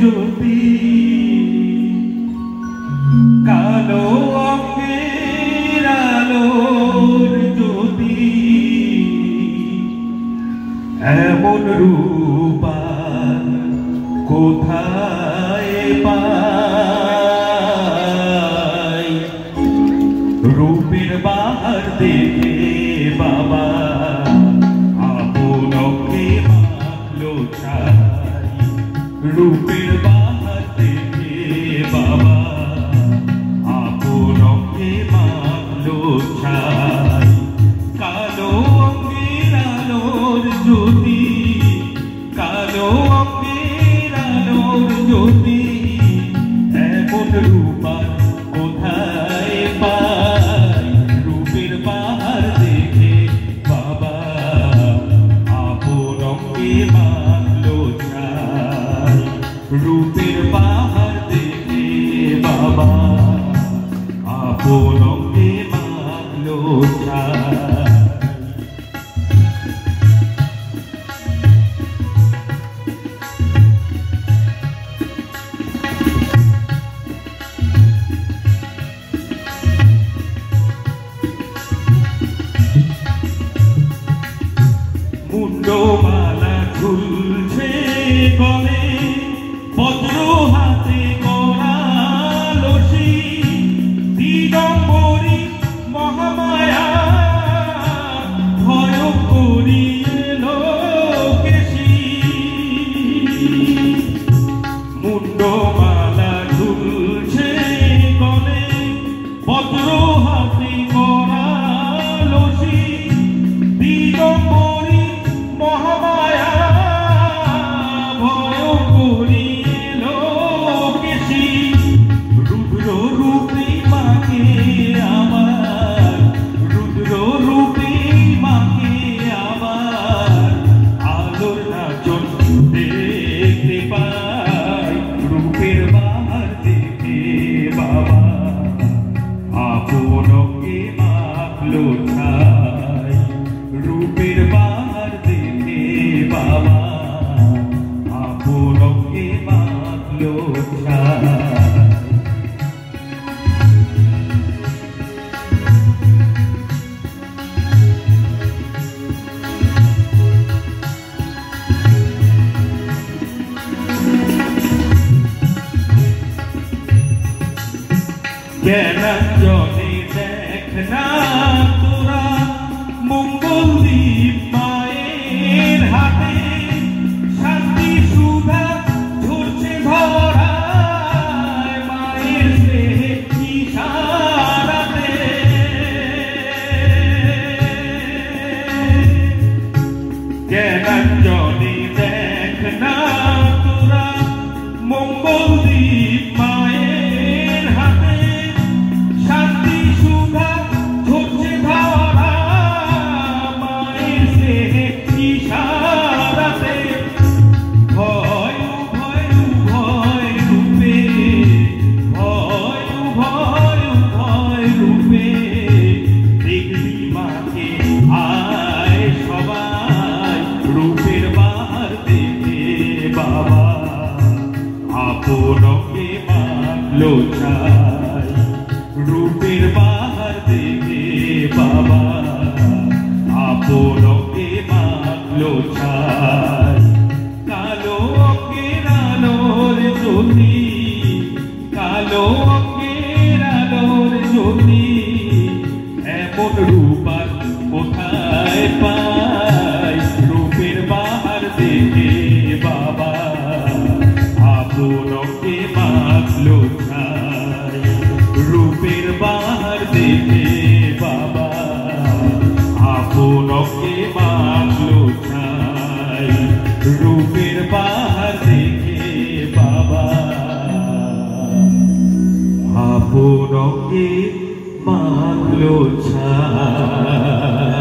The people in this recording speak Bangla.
জ্যোতি কালো অঙ্গের আলোর জ্যোতি এমন রূপার কোথায় পাই রূপের বাহার দেখে বাবা আপনকে মাখলো ছাই রূপের বাহার দেখে বাবা আপনকে মাখলো ছাই কালো অঙ্গের আলোর জ্যোতি কালো অঙ্গের আলোর জ্যোতি এমন রূপার কোথায় পাই রূপের বাহার দেখে বাবা আপনকে মাখলো ছাই রূপের বাহার দেখে বাবা আপনকে মাখলো ছাই মুন্ডমালা ঝুলছে গলে পত্র হাতে করা লসি দিগম্বরী মহামায়া ভয় করি এলো কেশি মুন্ডমালা ঝুলছে গলে পত্র হাতে করা লসি দিগম্বরী মহামায়া ভয় করি এলো কেশি রুদ্র রূপে মাকে আমার রুদ্র রূপে মাকে আমার আলোর নাচন দেখতে পাই রূপের বাহার দেখে বাবা আপনকে মাখলো ছাই রূপের বাহার দেখে বাবা আপনকে মাখলো ছাই জ্ঞানাঞ্জনে দেখ না তোরা মঙ্গল দ্বীপ মায়ের হাতে শান্তি সুধা ঝরছে ধরায় মায়ের স্নেহে ইশারাতে জ্ঞানাঞ্জনে দেখ না তোরা মঙ্গল দ্বীপ মায়ের হাতে শান্তি সুধা ঝরছে ধরা মায়ের স্নেহে ইশারাতে ভয় ভয় ভয় রূপে ভয় ভয় ভয় রূপে দেখবি মাকে আয় সবাই রূপের বাহার দেখে বাবা আপনকে মাখলো ছাই রূপের বাহার দেখে বাবা আপনকে মাখলো ছাই কালো অঙ্গের আলোর জ্যোতি কালো অঙ্গের আলোর জ্যোতি এমন রূপার কোথায় পাই রূপের বাহার দেখে বাবা আপনকে মাখলো ছাই রূপের বাহার দেখে বাবা আপনকে মাখলো ছাই রূপের বাহার দেখে বাবা আপনকে মাখলো ছাই।